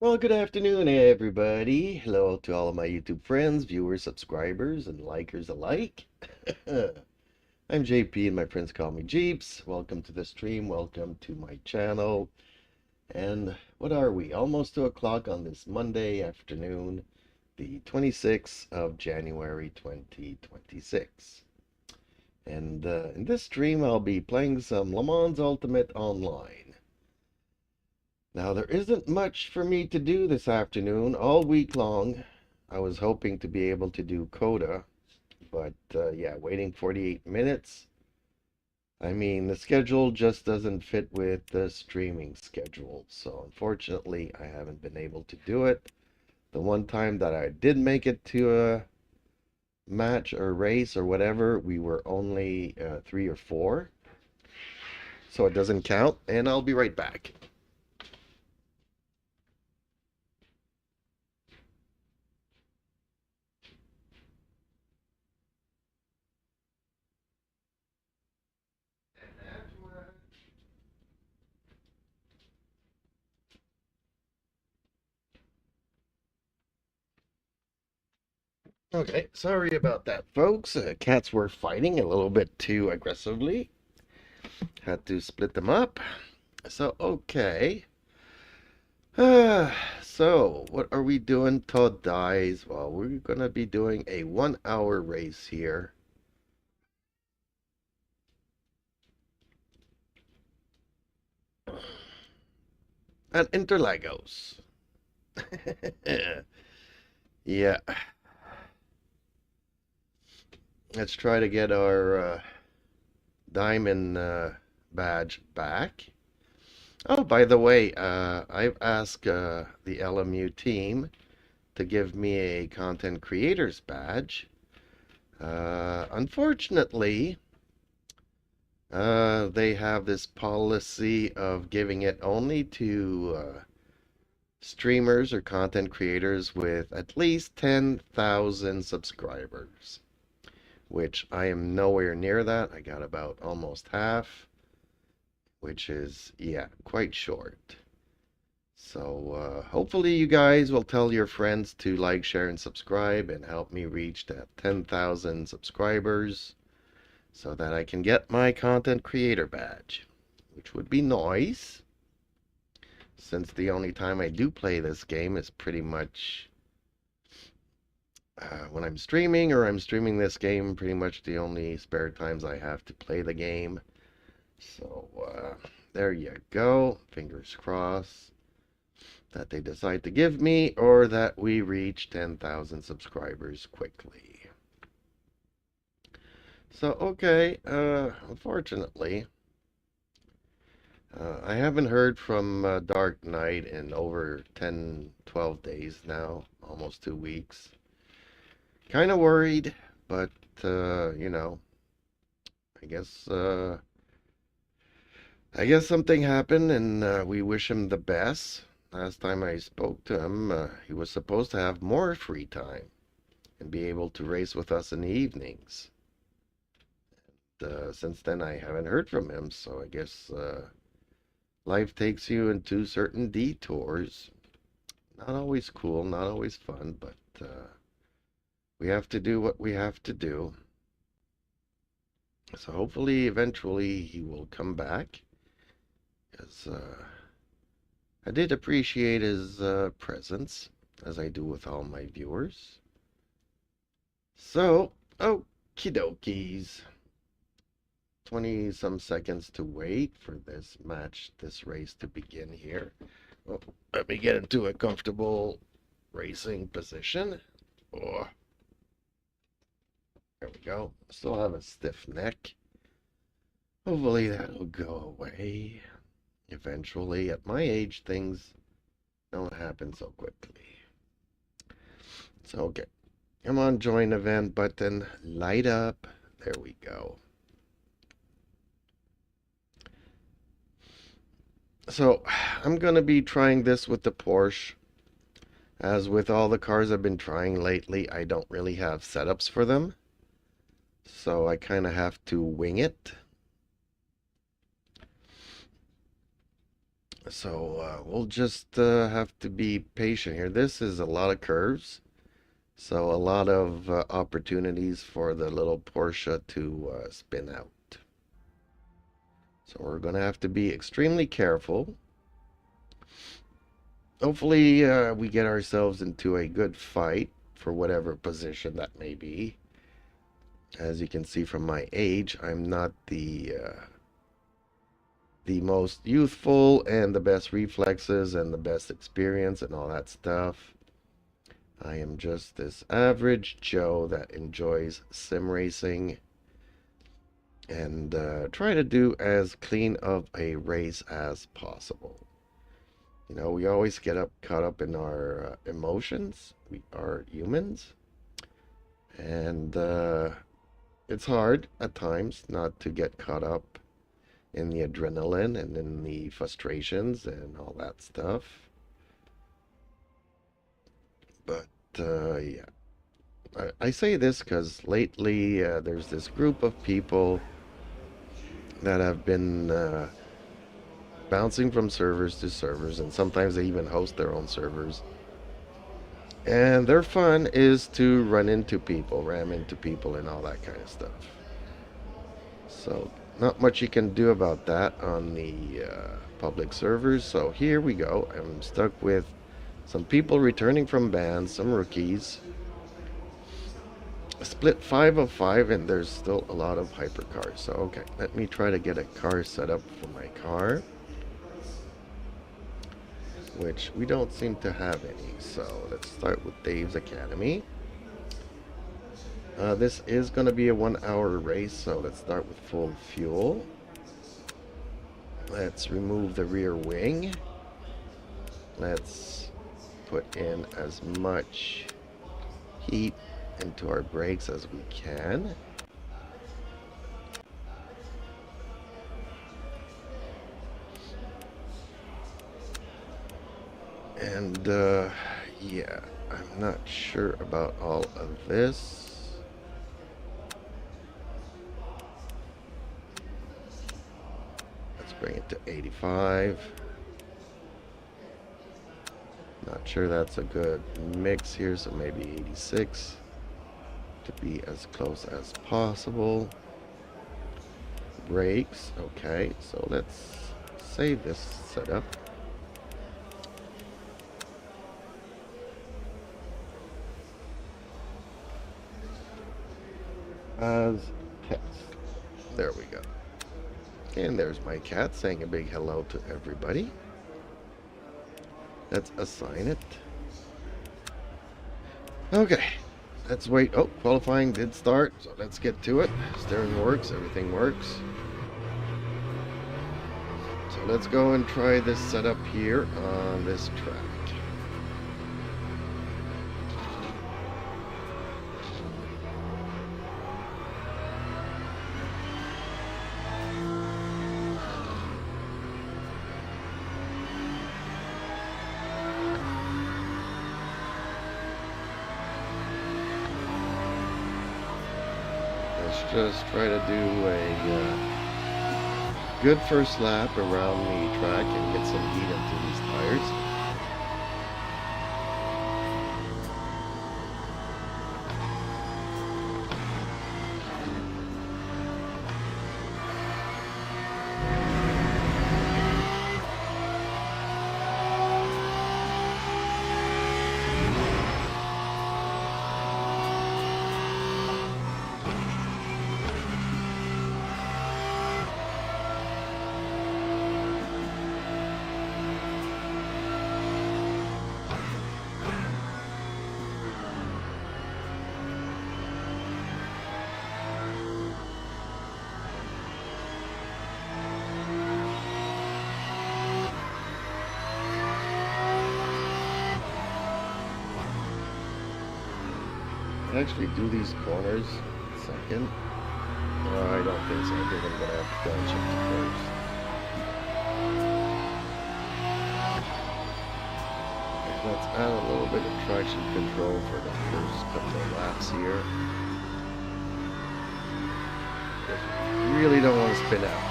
Well, good afternoon, everybody. Hello to all of my YouTube friends, viewers, subscribers, and likers alike. I'm JP, and my friends call me Jeeps. Welcome to the stream. Welcome to my channel. And what are we? Almost 2 o'clock on this Monday afternoon, the 26th of January, 2026. And in this stream, I'll be playing some Le Mans Ultimate Online. Now, there isn't much for me to do this afternoon. All week long, I was hoping to be able to do Coda, but yeah, waiting 48 minutes. I mean, the schedule just doesn't fit with the streaming schedule, so unfortunately, I haven't been able to do it. The one time that I did make it to a match or race or whatever, we were only 3 or 4, so it doesn't count, and I'll be right back. Okay, sorry about that, folks. Cats were fighting a little bit too aggressively. Had to split them up. So, okay. So, what are we doing till dies? Well, we're going to be doing a 1-hour race here. At Interlagos. Yeah. Let's try to get our diamond badge back. Oh, by the way, I've asked the LMU team to give me a content creators badge. Unfortunately, they have this policy of giving it only to streamers or content creators with at least 10,000 subscribers, which I am nowhere near that. I got about almost half, which is, yeah, quite short. So hopefully you guys will tell your friends to like, share, and subscribe and help me reach that 10,000 subscribers so that I can get my content creator badge, which would be nice, since the only time I do play this game is pretty much when I'm streaming, or I'm streaming this game pretty much the only spare times I have to play the game. So there you go. Fingers crossed that they decide to give me, or that we reach 10,000 subscribers quickly. So, okay, unfortunately, I haven't heard from Dark Knight in over 10, 12 days now, almost 2 weeks. Kind of worried, but, you know, I guess, something happened, and we wish him the best. Last time I spoke to him, he was supposed to have more free time and be able to race with us in the evenings. Since then, I haven't heard from him, so I guess life takes you into certain detours. Not always cool, not always fun, but we have to do what we have to do. So hopefully, eventually, he will come back, because I did appreciate his presence, as I do with all my viewers. So, okie dokies. 20 some seconds to wait for this match, this race to begin here. Well, let me get into a comfortable racing position. Oh, there we go. Still have a stiff neck. Hopefully that'll go away eventually. At my age, things don't happen so quickly. So, okay. Come on, join event button. Light up. There we go. So, I'm going to be trying this with the Porsche. As with all the cars I've been trying lately, I don't really have setups for them. So I kind of have to wing it. So we'll just have to be patient here. This is a lot of curves, so a lot of opportunities for the little Porsche to spin out. So we're going to have to be extremely careful. Hopefully we get ourselves into a good fight for whatever position that may be. As you can see from my age, I'm not the most youthful and the best reflexes and the best experience and all that stuff. I am just this average Joe that enjoys sim racing and try to do as clean of a race as possible. You know, we always get caught up in our emotions. We are humans, and it's hard at times not to get caught up in the adrenaline and in the frustrations and all that stuff. But yeah, I say this because lately there's this group of people that have been bouncing from servers to servers, and sometimes they even host their own servers. And their fun is to run into people, ram into people, and all that kind of stuff. So not much you can do about that on the public servers. So here we go. I'm stuck with some people returning from bans, some rookies. Split 5 of 5, and there's still a lot of hypercars. So okay, let me try to get a car set up for my car, which we don't seem to have any. So let's start with Dave's Academy. This is going to be a 1-hour race, so let's start with full fuel. Let's remove the rear wing. Let's put in as much heat into our brakes as we can. And yeah, I'm not sure about all of this. Let's bring it to 85. Not sure that's a good mix here, so maybe 86 to be as close as possible. Brakes, okay, so let's save this setup. As test. There we go. And there's my cat saying a big hello to everybody. Let's assign it. Okay, let's wait. Oh, qualifying did start, so let's get to it. Steering works, everything works. So let's go and try this setup here on this track. Just try to do a good first lap around the track and get some heat into these tires. Actually do these corners second. I don't think so. I think I'm gonna have to downshift first. Okay, let's add a little bit of traction control for the first couple of laps here. Just really don't want to spin out.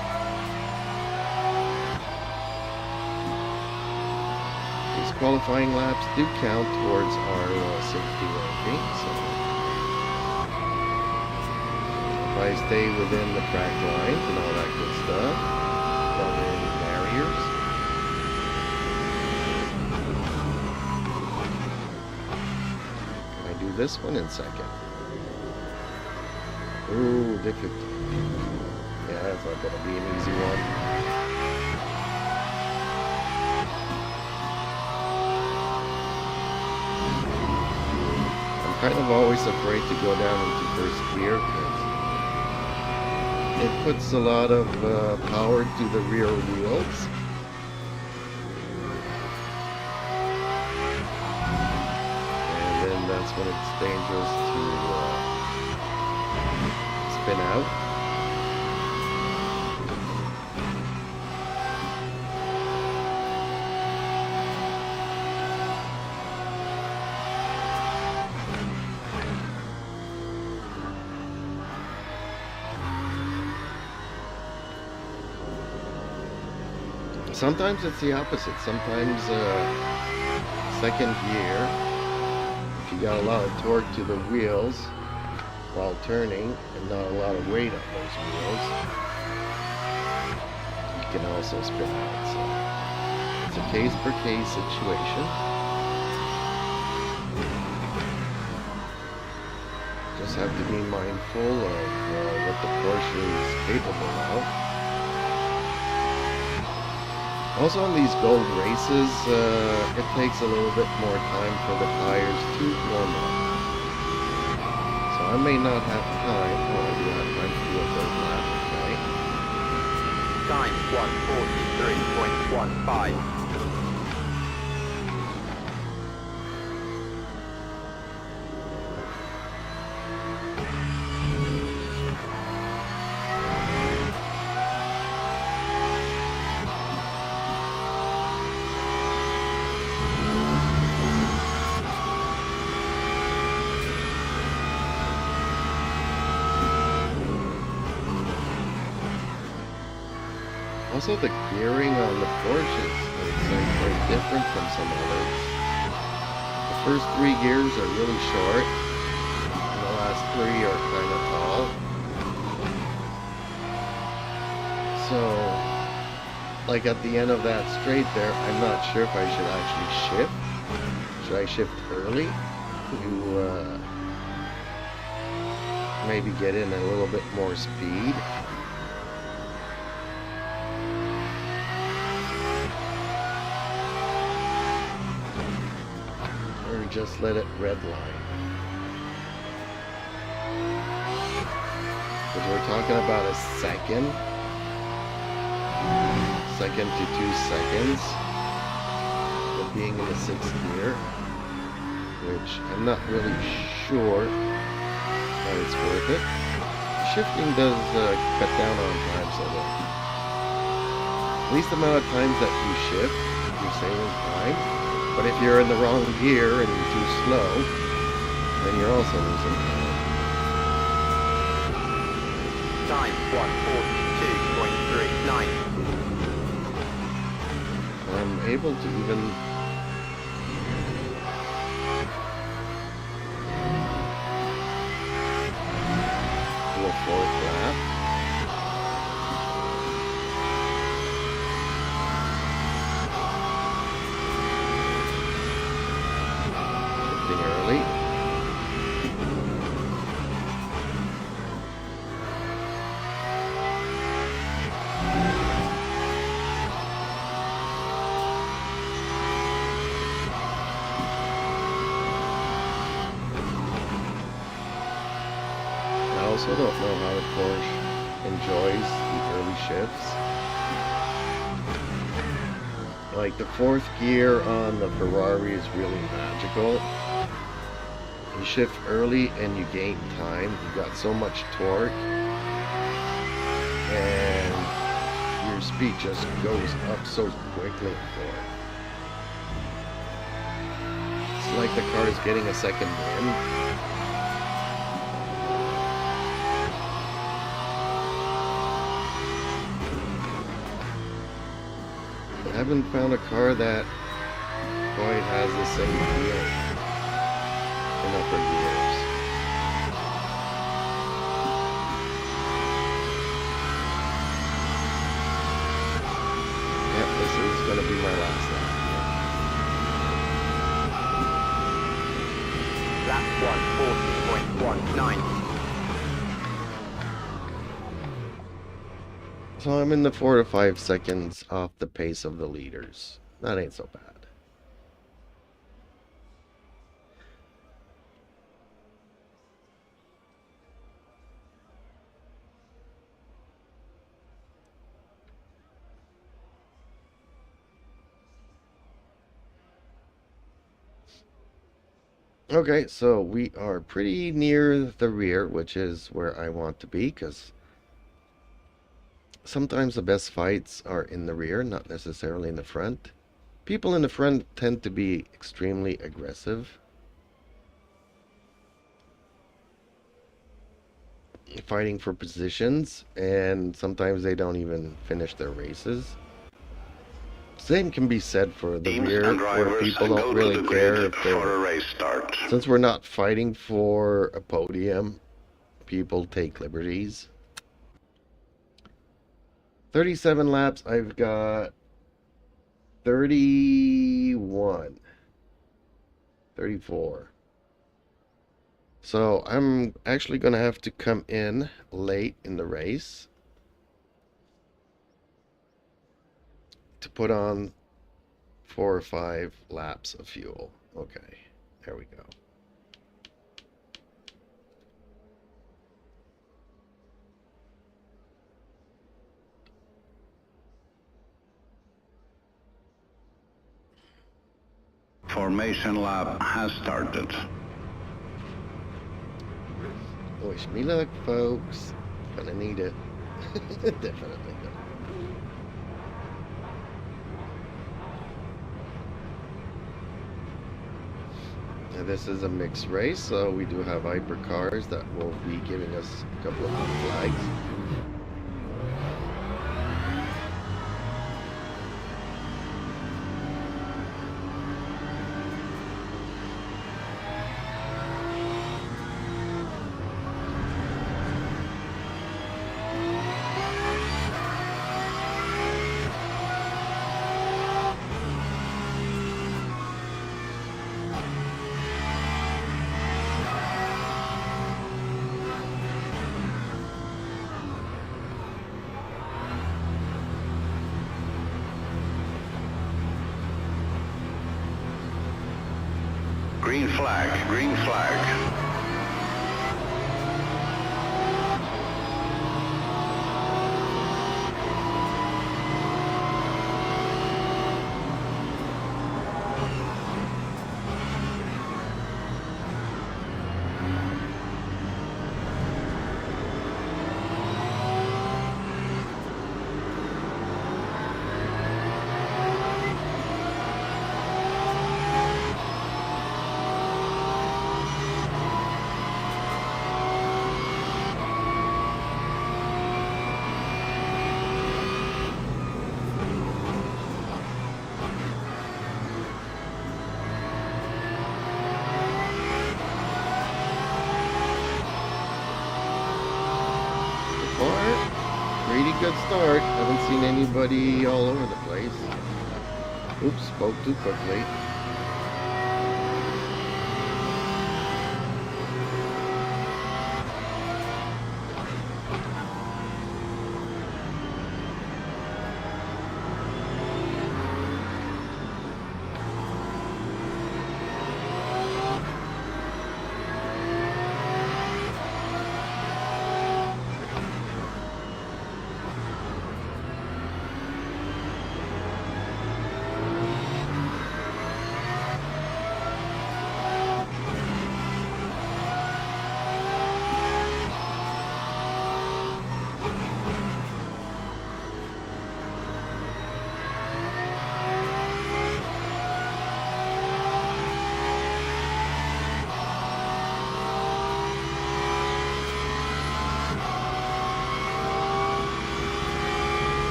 these qualifying laps do count towards our safety ranking, so if I stay within the track lines and all that good stuff, don't hit any barriers. Can I do this one in second? Ooh, difficult. Yeah, that's not gonna be an easy one. I'm kind of always afraid to go down into first gear because it puts a lot of power to the rear wheels. And then that's when it's dangerous to spin out. Sometimes it's the opposite. Sometimes second gear, if you got a lot of torque to the wheels while turning and not a lot of weight on those wheels, you can also spin out. So it's a case-per-case situation. Just have to be mindful of what the Porsche is capable of. Also on these gold races, it takes a little bit more time for the tires to warm up. So I may not have time, oh I do have time to do a third lap, okay. Time 1:43.15. Also the gearing on the Porsches is very different from some others. The first 3 gears are really short, and the last 3 are kind of tall. So, like at the end of that straight there, I'm not sure if I should actually shift. Should I shift early to maybe get in a little bit more speed? Just let it redline. Because we're talking about a second to 2 seconds of being in the 6th gear, which I'm not really sure that it's worth it. Shifting does cut down on time, so the least amount of times that you shift, you're saving time. But if you're in the wrong gear and you're too slow, then you're also losing time. Time 1:42.39. I'm able to even do a 4th lap. Early. I also don't know how the Porsche enjoys the early shifts. Like the 4th gear on the Ferrari is really magical. You shift early and you gain time. You got so much torque, and your speed just goes up so quickly for it. It's like the car is getting a second wind. I haven't found a car that quite has the same feel in upper gears. Yep, this is going to be my last lap. Lap 140.19. So I'm in the 4 to 5 seconds off the pace of the leaders. That ain't so bad. Okay, so we are pretty near the rear, which is where I want to be, because sometimes the best fights are in the rear, not necessarily in the front. People in the front tend to be extremely aggressive, fighting for positions, and sometimes they don't even finish their races. Same can be said for the rear, where people don't really care if they're... Since we're not fighting for a podium, people take liberties. 37 laps, I've got 31, 34. So I'm actually going to have to come in late in the race to put on 4 or 5 laps of fuel. Okay, there we go. Formation lap has started. Wish me luck, folks. Gonna need it. Definitely. Now this is a mixed race, so we do have hypercars that will be giving us a couple of flags. Green flag, green flag. Pretty good start. Haven't seen anybody all over the place. Oops, spoke too quickly.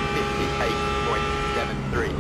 58.73.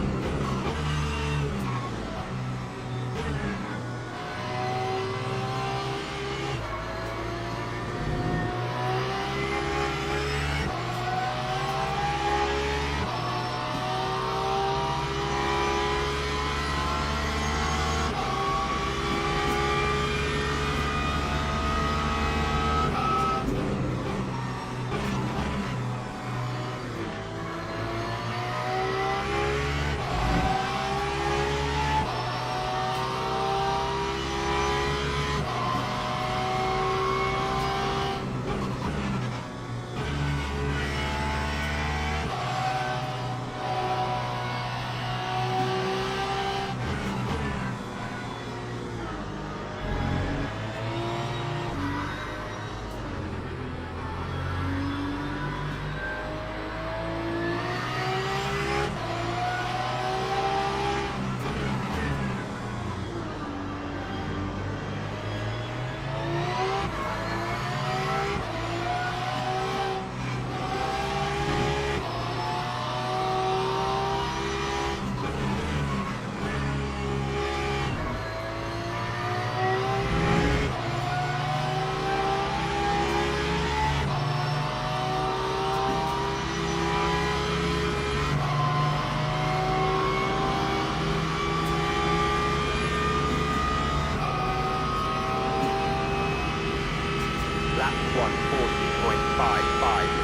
Lap 140.55.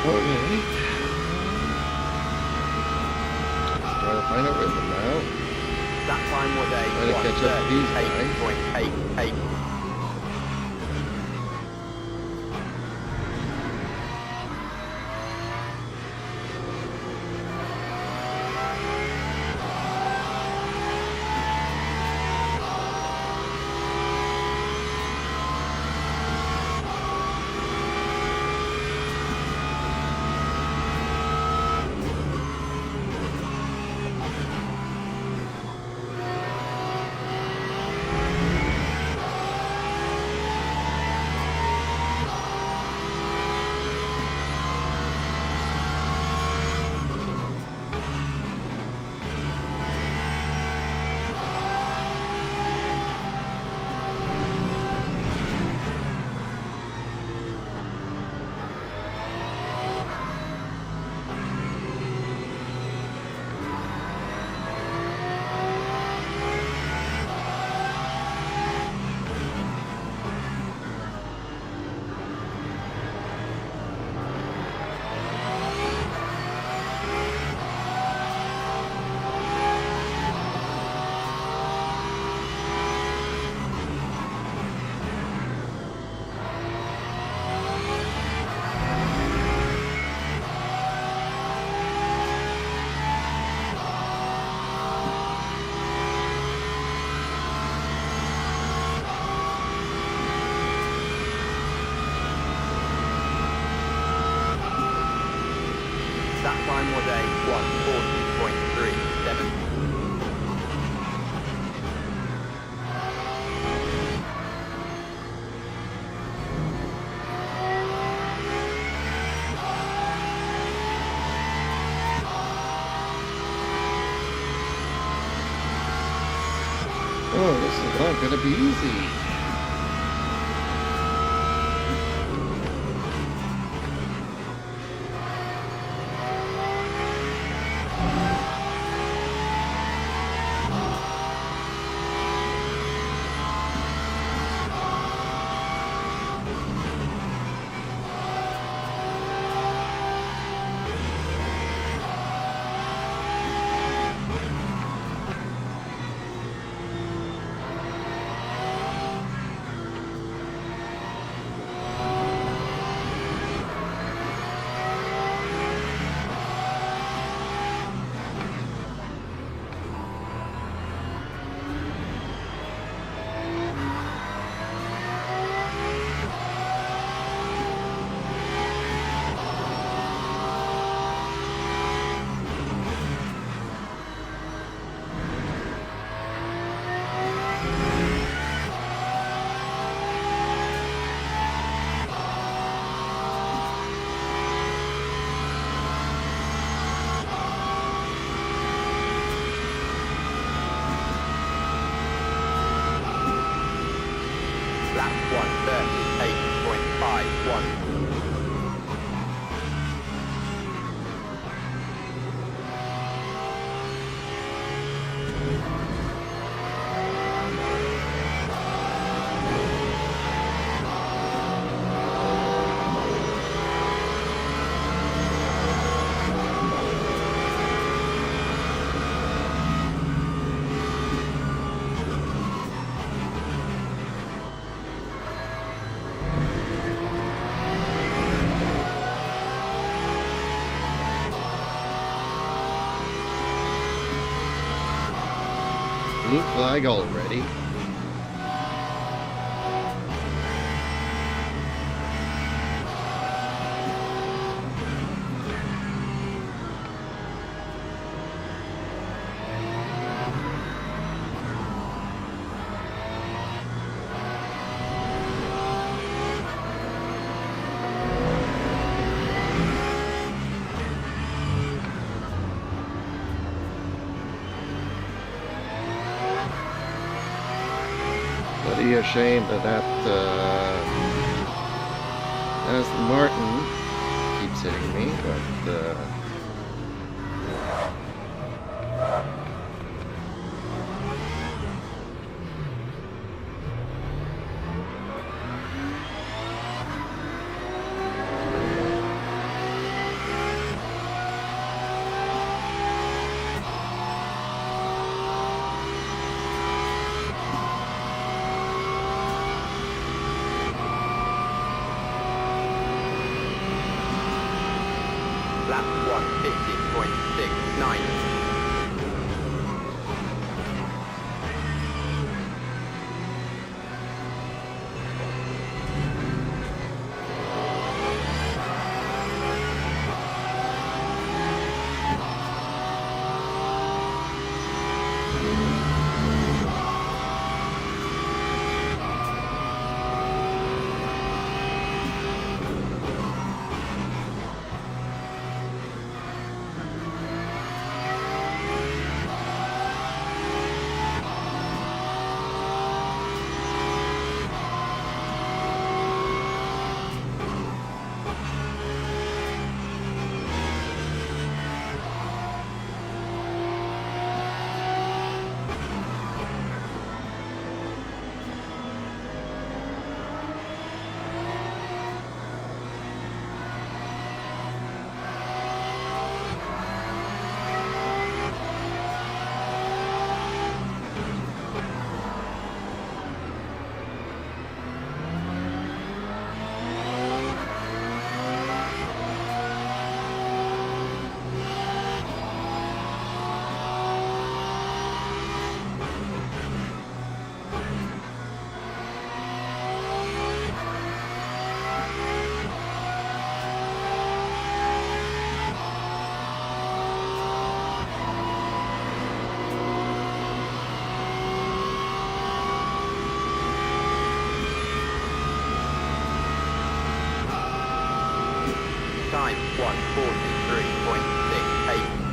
Okay. Trying to find a rhythm now. That time was Trying to catch up to these guys. 1:38.88. 140.37. Oh, this is not going to be easy. Lap 138.51. Blue flag already. Bloody ashamed of that Aston Martin keeps hitting me, but Lap 150.69. 143.68.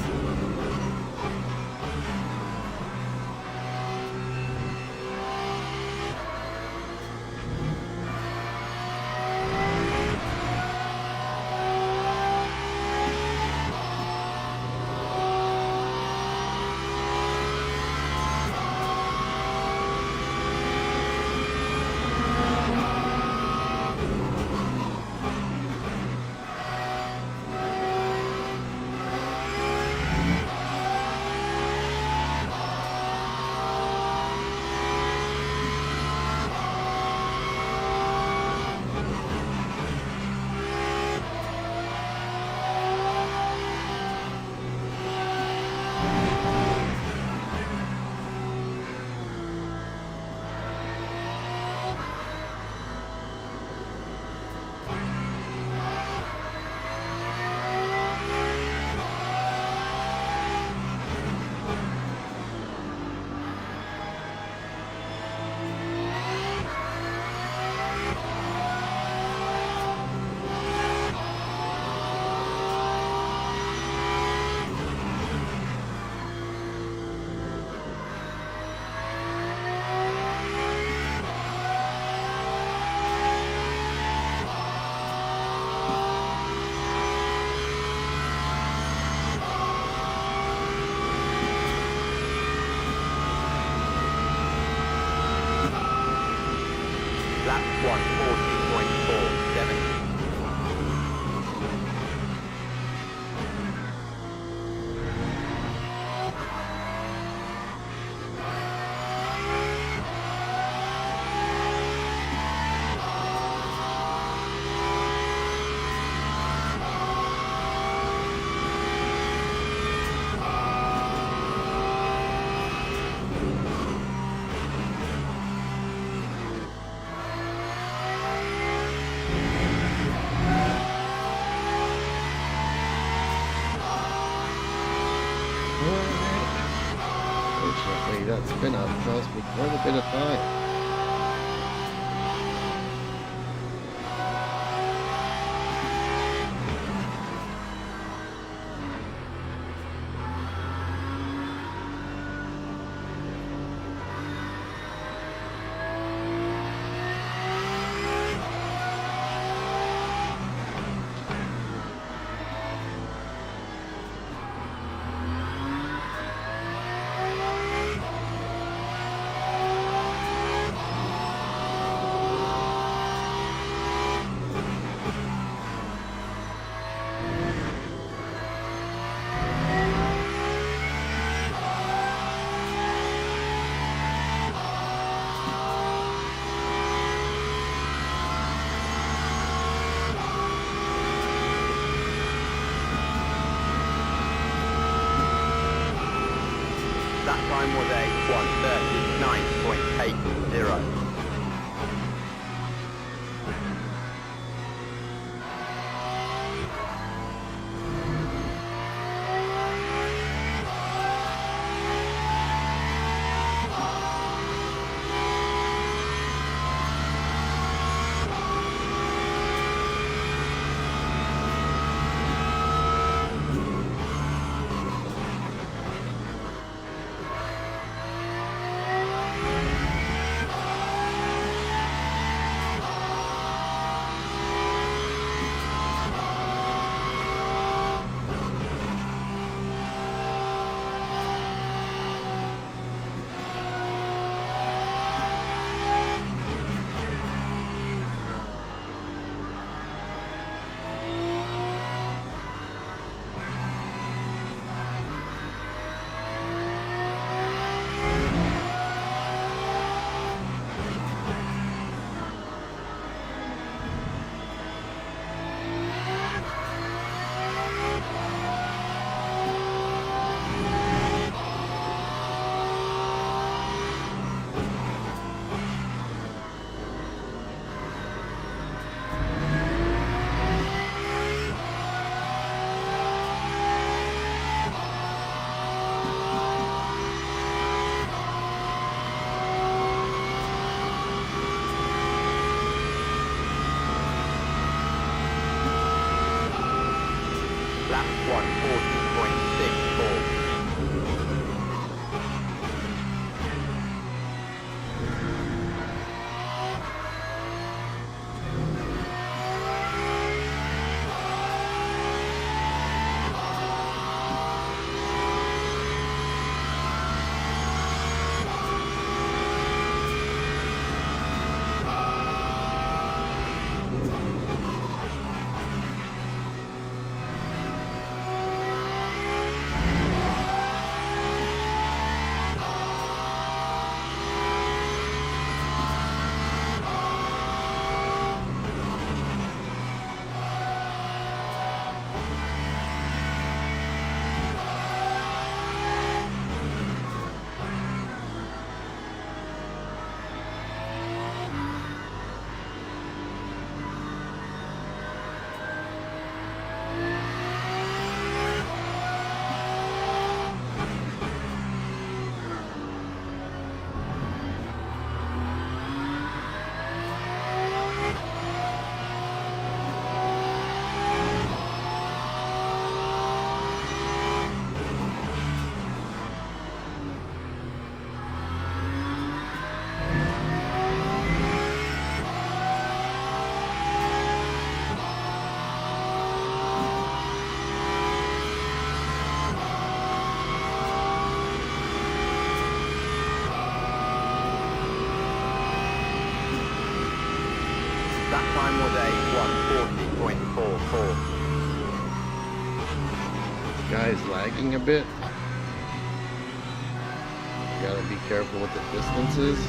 Lap 140.47. Fortunately, that spin out cost me quite a bit of time. That time was a 139.80. time was a 1:40.44. Guy's lagging a bit. Gotta be careful with the distances.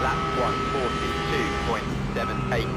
Lap 1:42.78.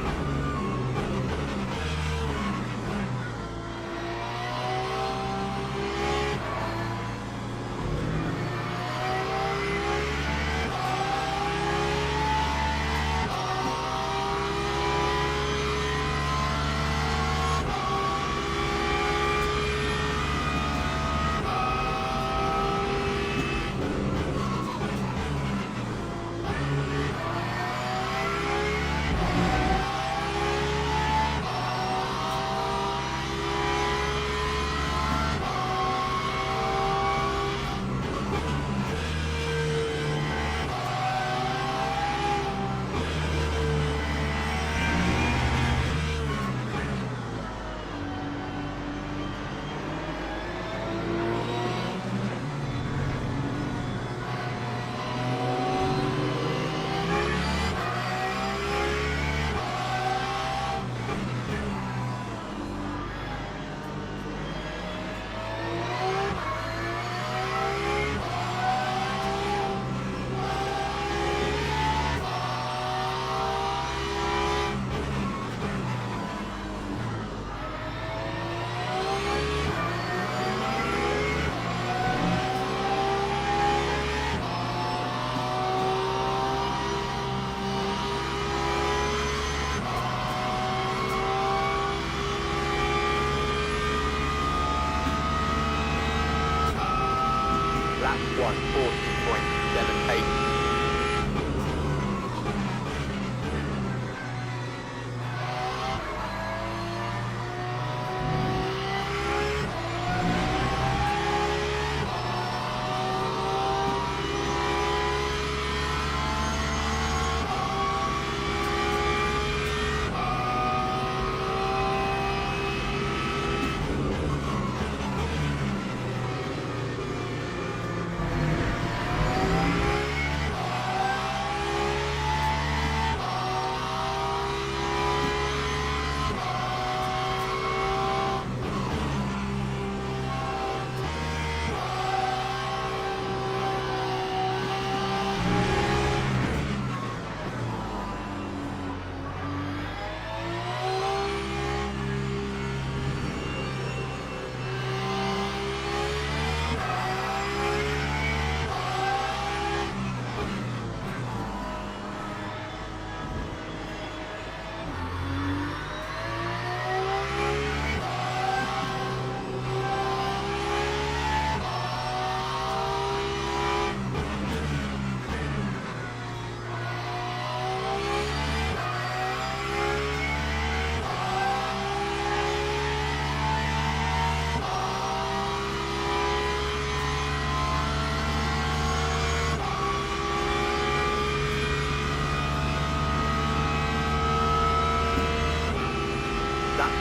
Lap 1:40.78.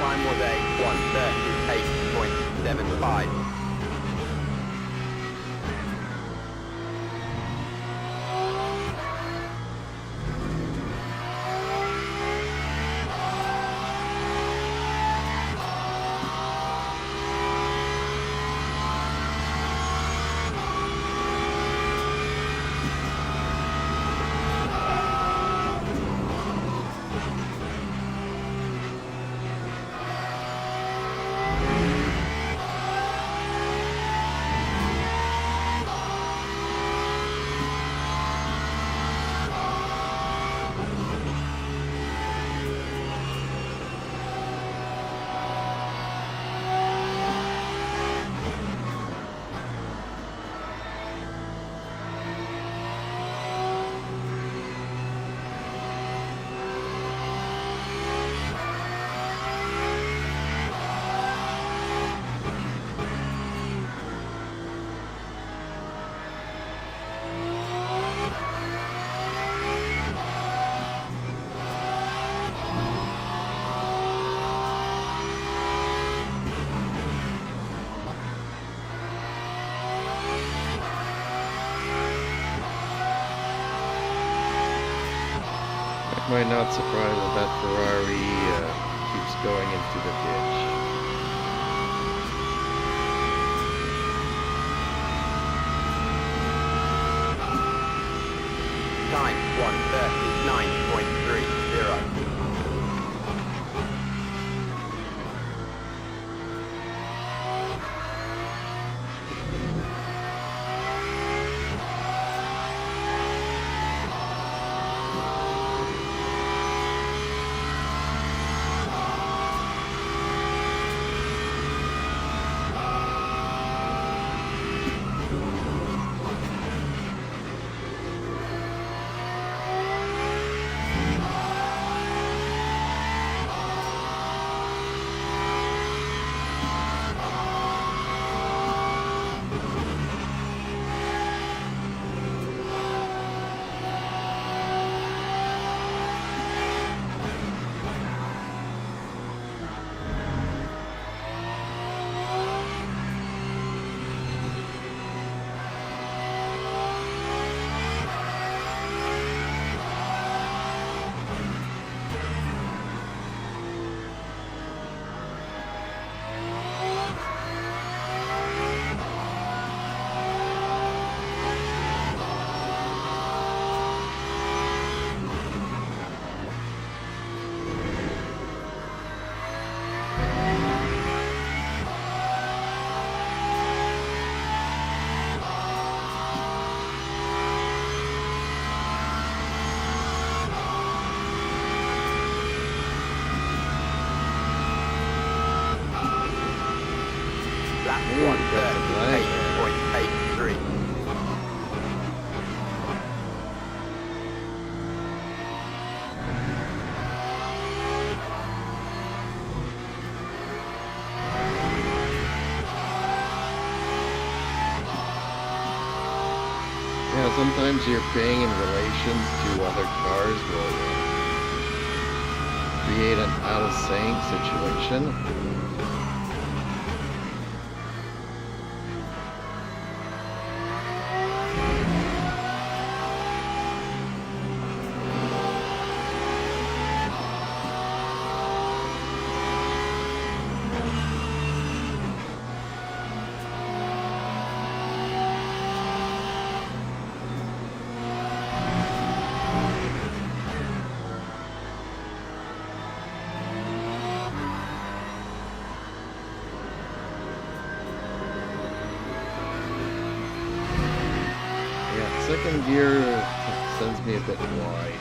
time was a 1:38.75. Might not surprise if that Ferrari keeps going into the ditch. Time 1:39.30. Lap 1:38.83. Yeah, sometimes you're paying in relations to other cars will create an out of sync situation. Second gear sends me a bit wide.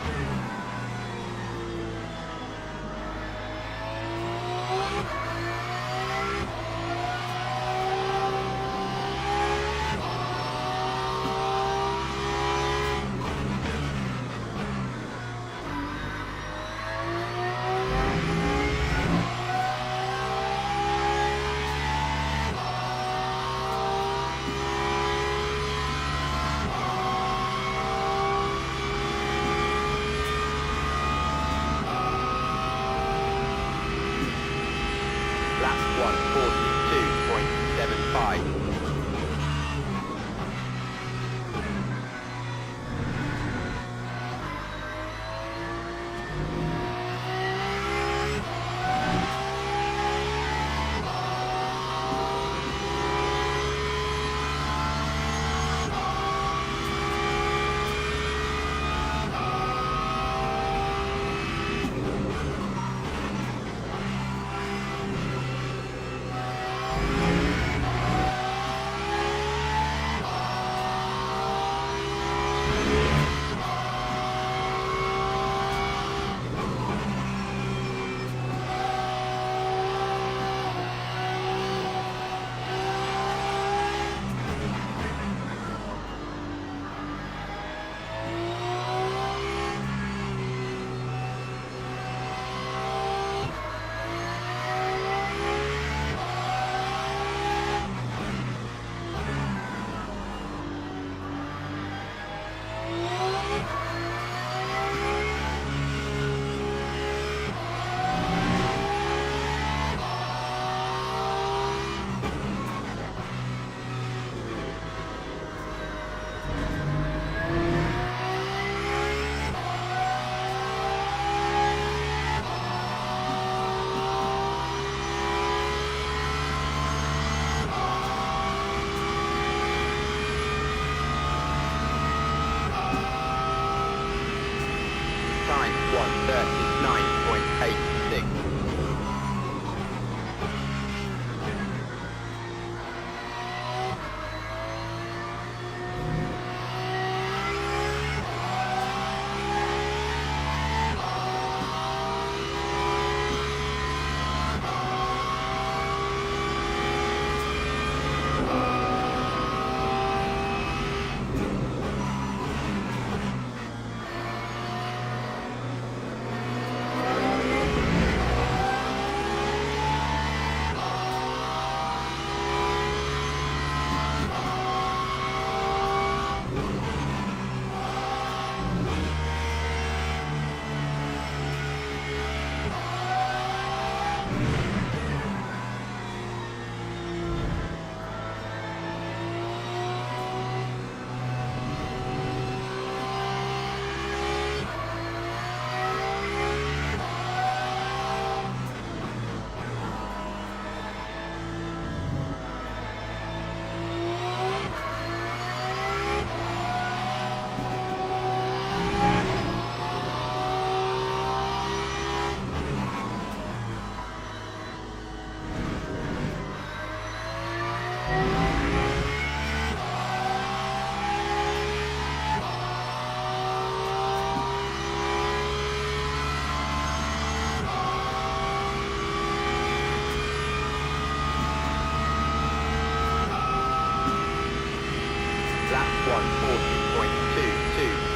Lap 140.22.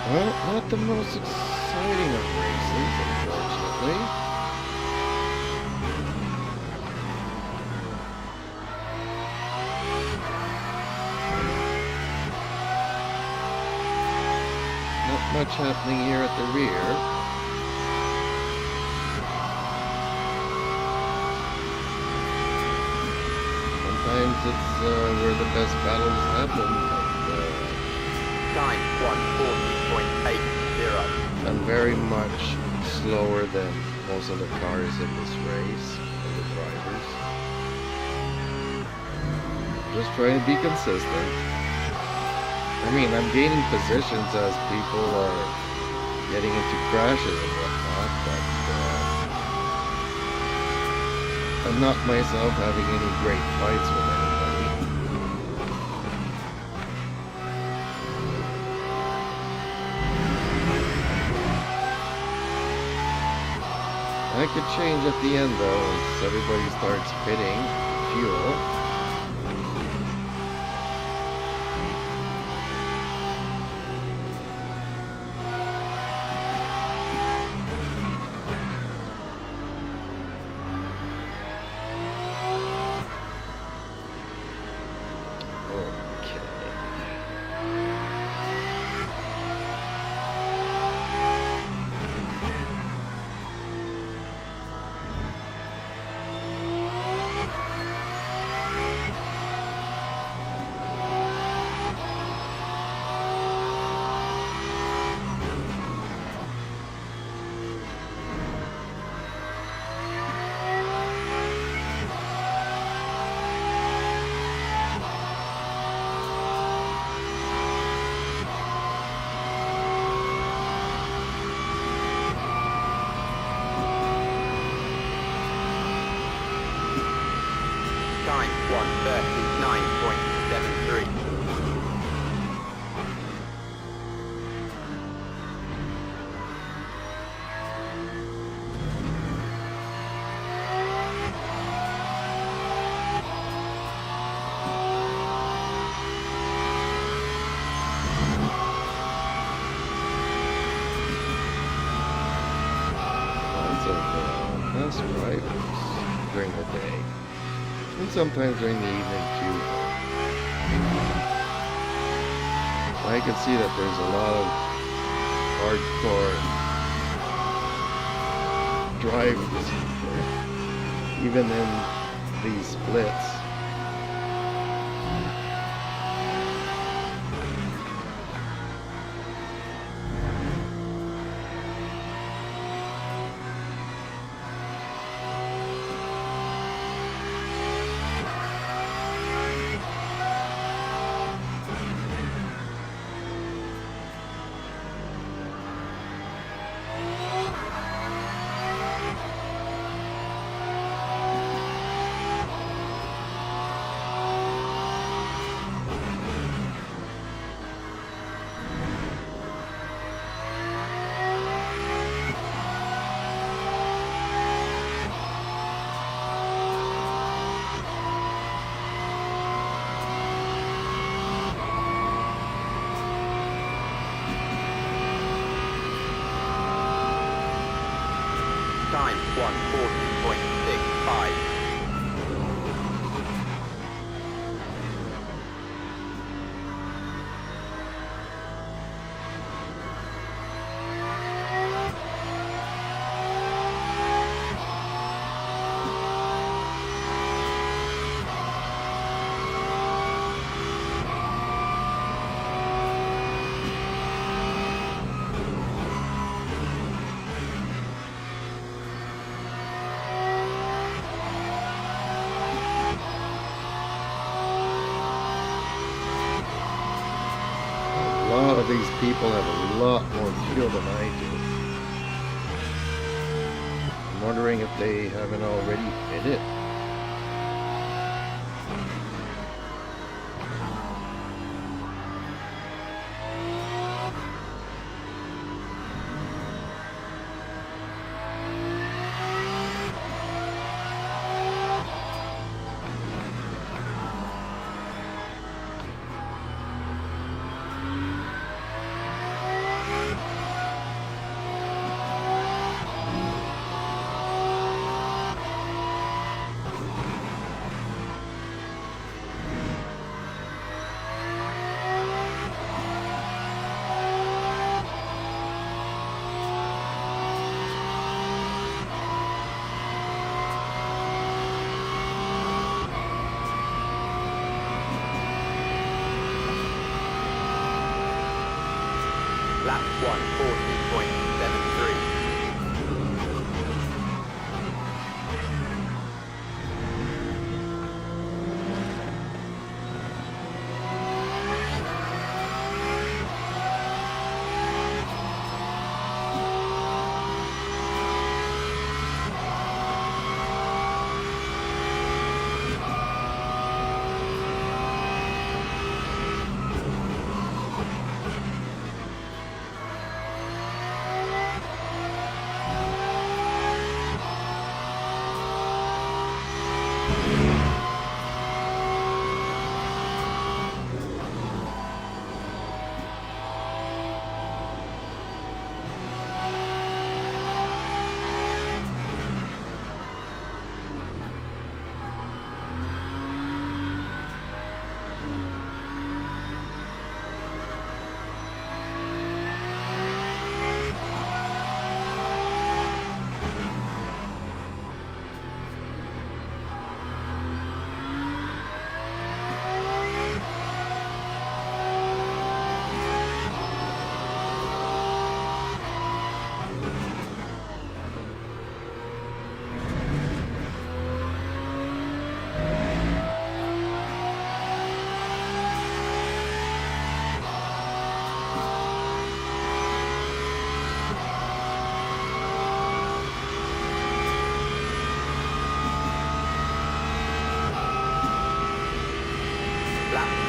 Well, not the most exciting of races, unfortunately. Not much happening here at the rear. Sometimes it's where the best battles happen, but Time 140.80. I'm very much slower than most of the cars in this race, and the drivers. Just trying to be consistent. I mean, I'm gaining positions as people are getting into crashes and whatnot, but I'm not myself having any great fights with anybody. I could change at the end though, once everybody starts pitting fuel. Time 139.73. Lots of fast drivers during the day. And sometimes during the evening too. I can see that there's a lot of hardcore drivers even in these splits. Time 1:40.65. A lot of these people have a lot more fuel than I do. I'm wondering if they haven't already hit it. Lap 1:40.73.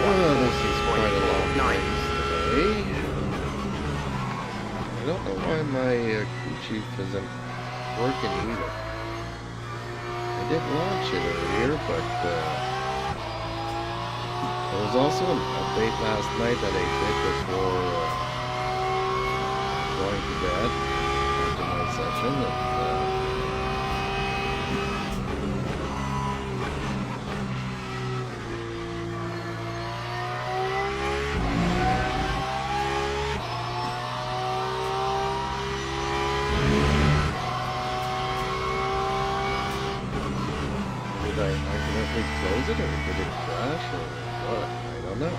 Oh, this is quite a long race today. I don't know why my crew chief isn't working either. I did launch it earlier, but there was also an update last night that I did before going to bed after my session. Did I accidentally close it, or did it crash, or what? I don't know.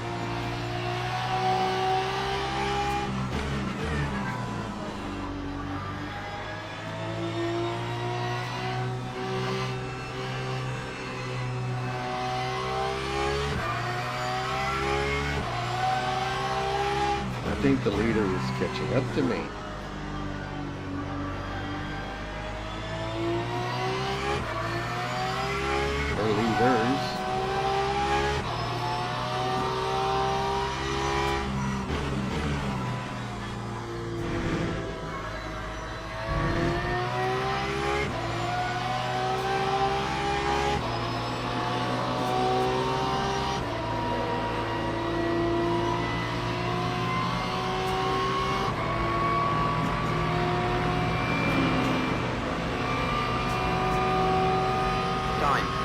I think the leader is catching up to me. Or leaders.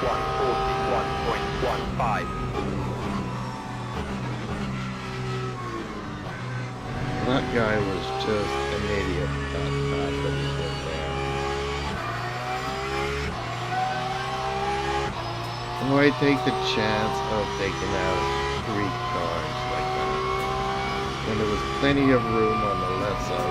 141.15. That guy was just an idiot that fast that he was there. Why take the chance of taking out 3 cars like that when there was plenty of room on the left side to go?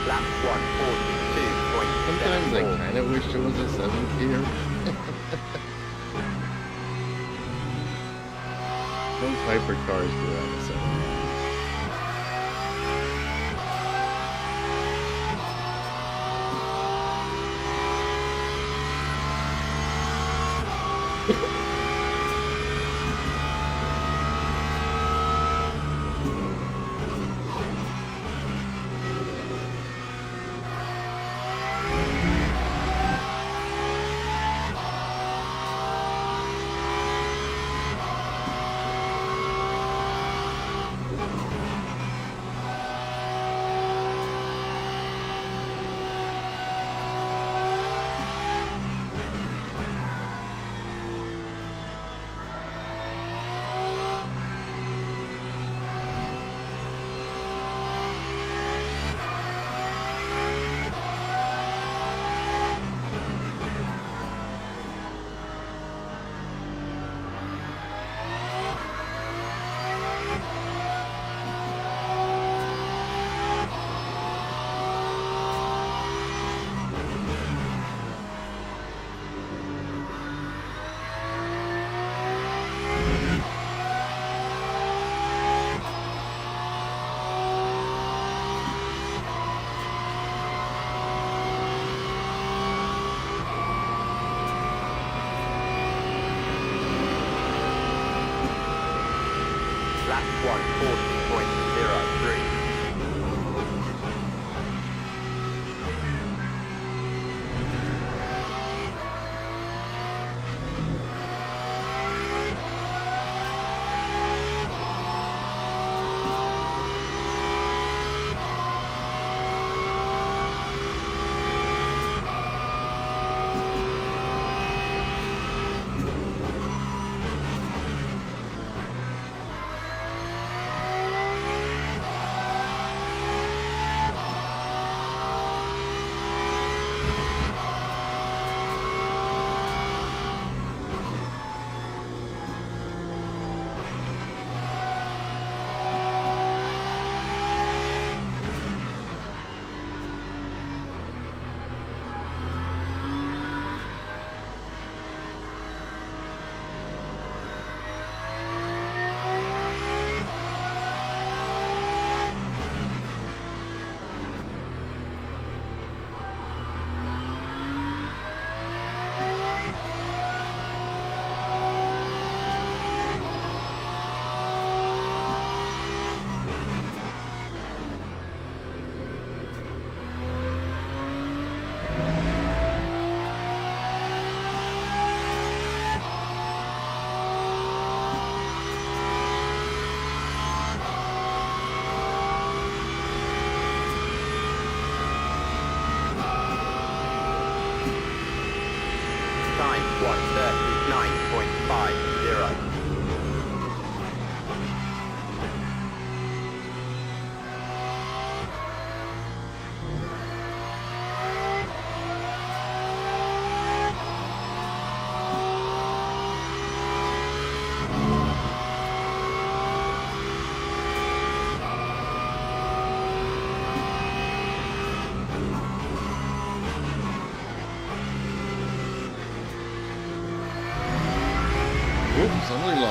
Lap 142.74. Sometimes I kind of wish there was a 7th gear. Those hypercars do have a 7th.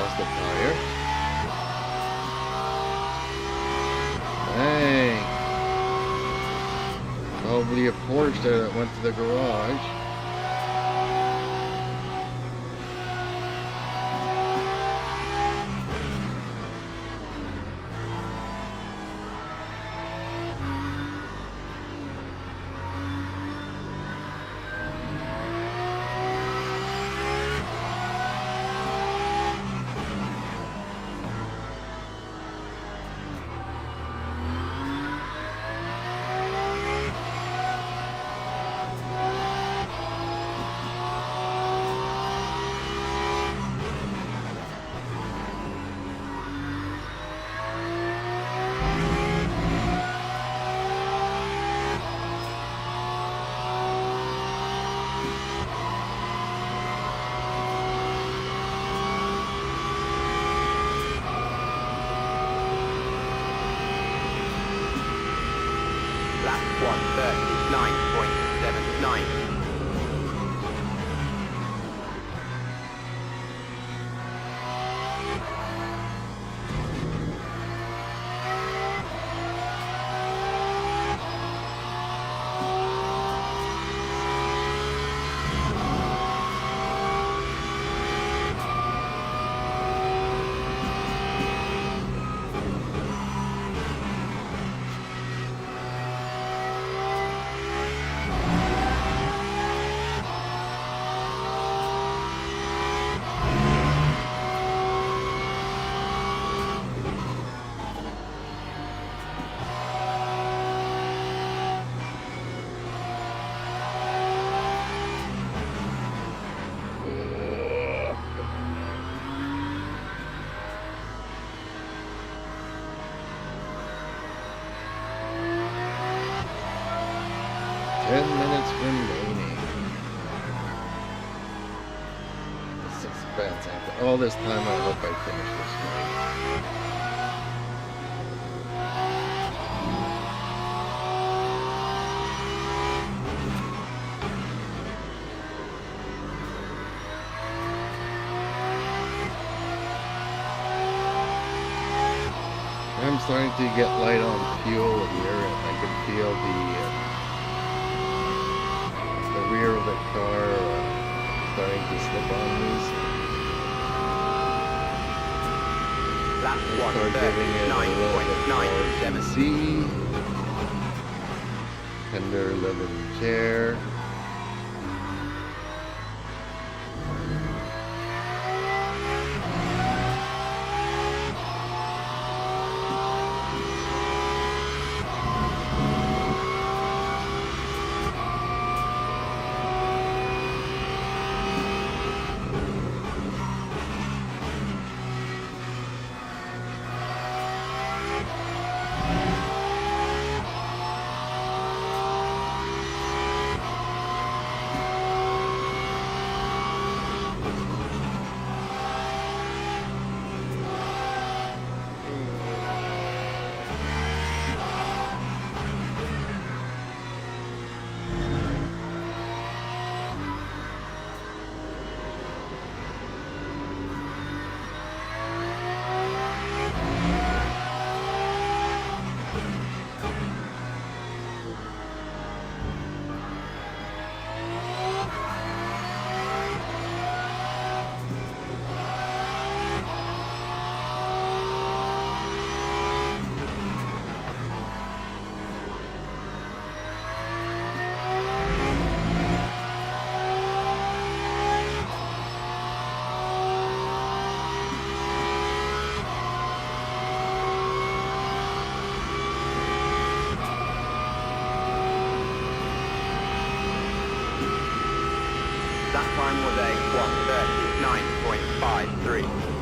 lost a tire. Dang. Probably a Porsche there that went to the garage. Lap 139.79. Remaining. Suspense. After all this time, I hope I finish this right. I'm starting to get light on fuel here, and I can feel the rear of the car starting to slip on me. Lap Start giving it a little bit more DC. Tender leather chair. That time was a 139.53.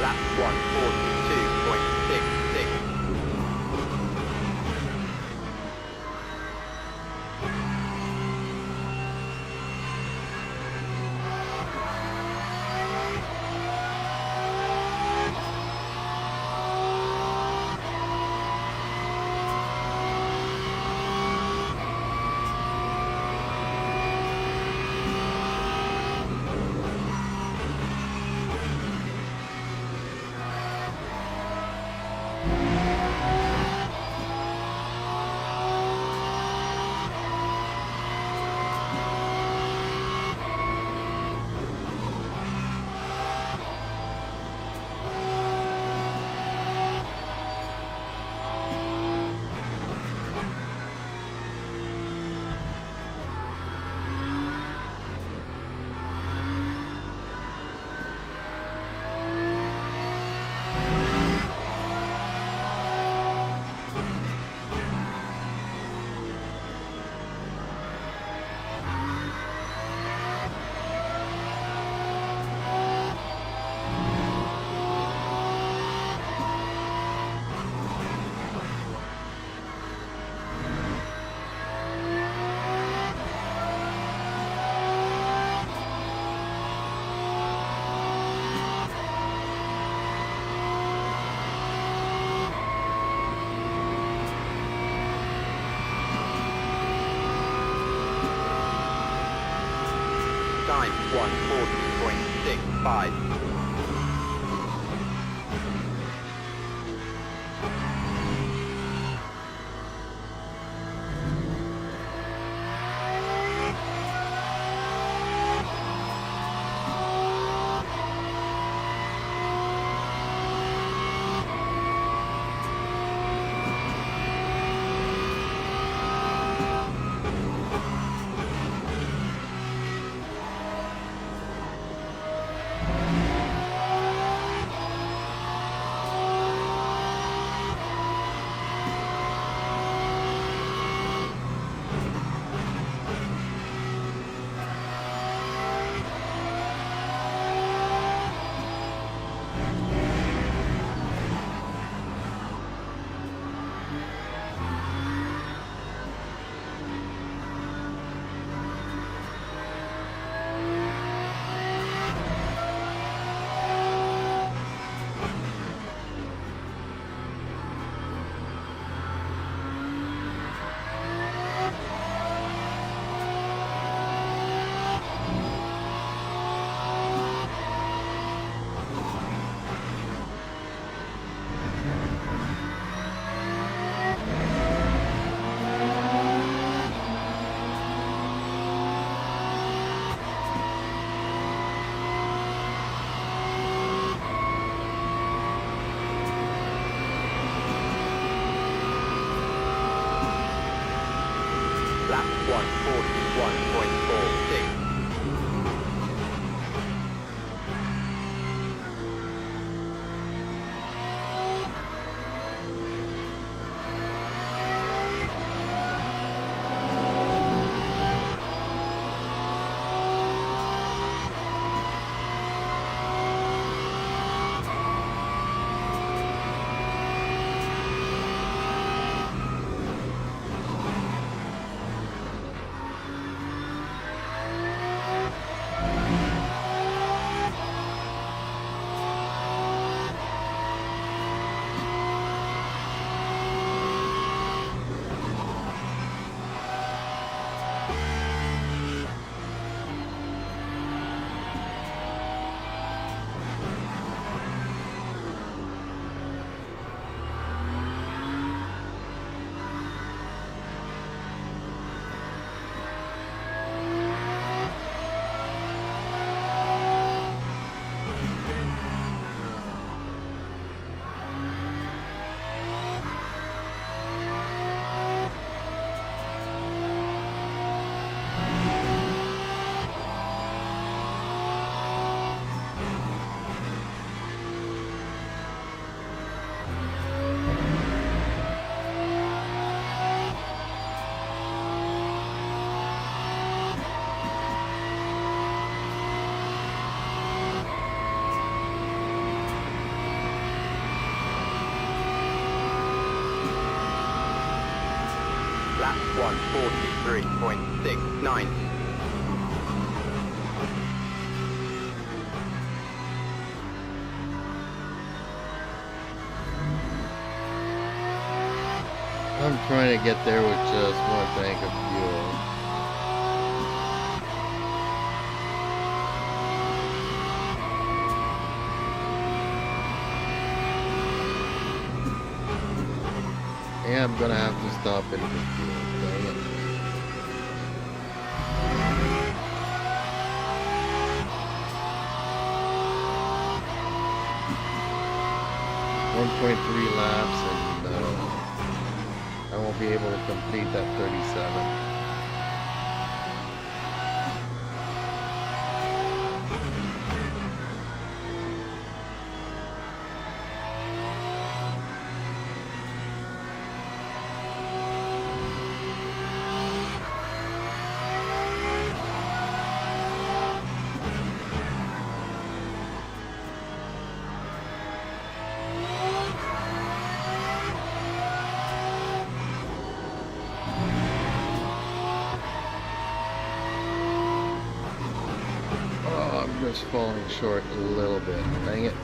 Lap 142.66. Time 140.65. Lap 143.69. I'm trying to get there with just one tank of fuel. Yeah, I'm gonna have to stop in for fuel. Dang it. .3 laps, and I won't be able to complete that 37. Oh, I'm just falling short a little bit. Dang it.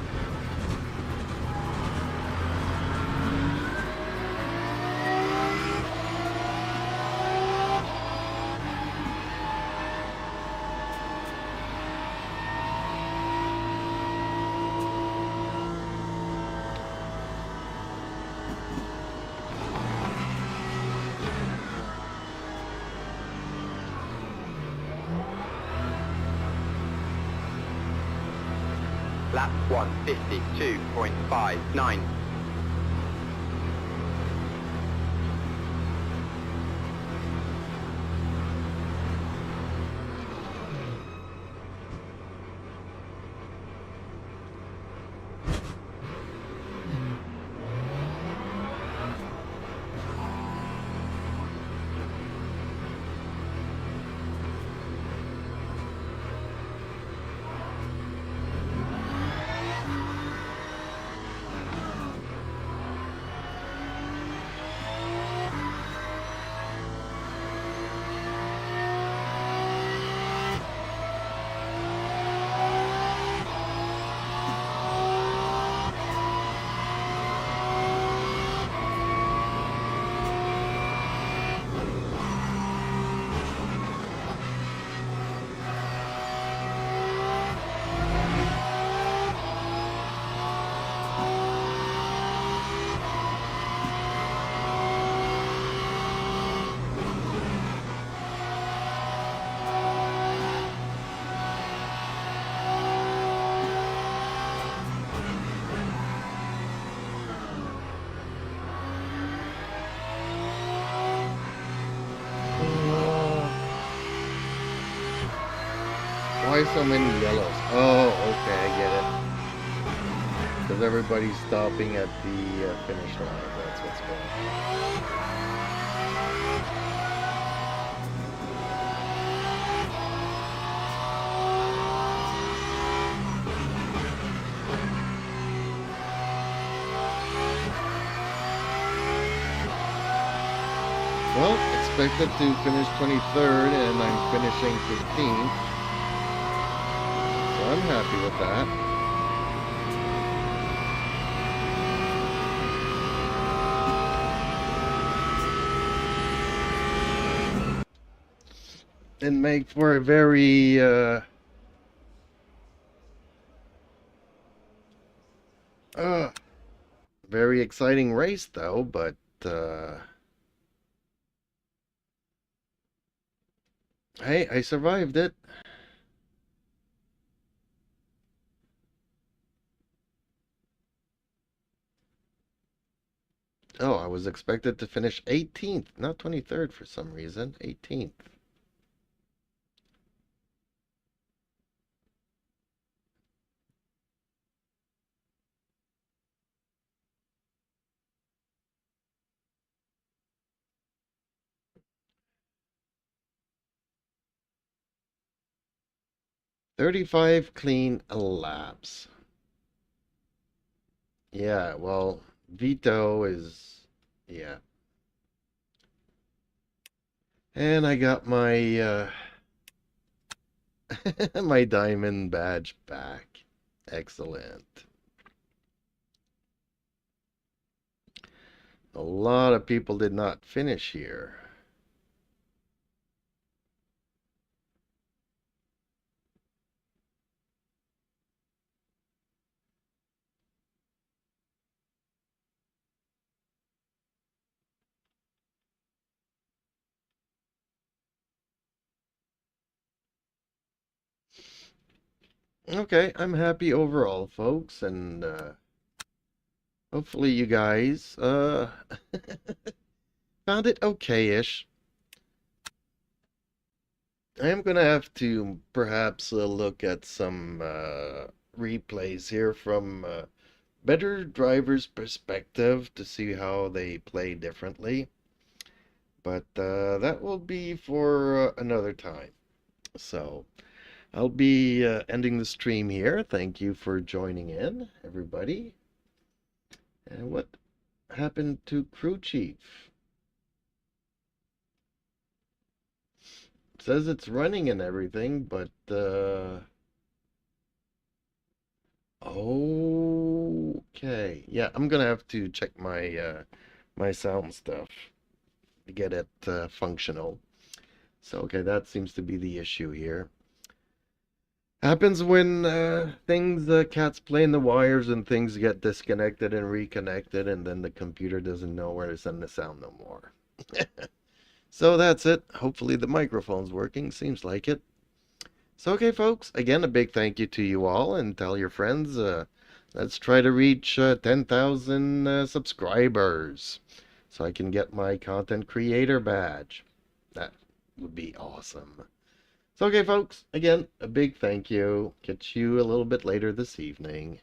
Lap 152.59. Why so many yellows? Oh, okay, I get it. Because everybody's stopping at the finish line. That's what's going on. Well, expected to finish 23rd, and I'm finishing 15th. So I'm happy with that. And make for a very exciting race, though. But hey, I survived it. Oh, I was expected to finish 18th, not 23rd for some reason. 18th. $35 clean laps. Yeah, well, Vito is, yeah. And I got my my diamond badge back. Excellent. A lot of people did not finish here. Okay, I'm happy overall, folks, and hopefully you guys found it okay-ish. I am gonna have to perhaps look at some replays here from better driver's perspective to see how they play differently. But that will be for another time. So I'll be ending the stream here. Thank you for joining in, everybody. And what happened to crew chief? It says it's running and everything, but okay. Yeah, I'm gonna have to check my my sound stuff to get it functional. So okay, that seems to be the issue here. Happens when things cats play in the wires and things get disconnected and reconnected, and then the computer doesn't know where to send the sound no more. So that's it. Hopefully the microphone's working. Seems like it. So okay, folks. Again, a big thank you to you all, and tell your friends. Let's try to reach 10,000 subscribers, so I can get my content creator badge. That would be awesome. So, okay, folks, again, a big thank you. Catch you a little bit later this evening.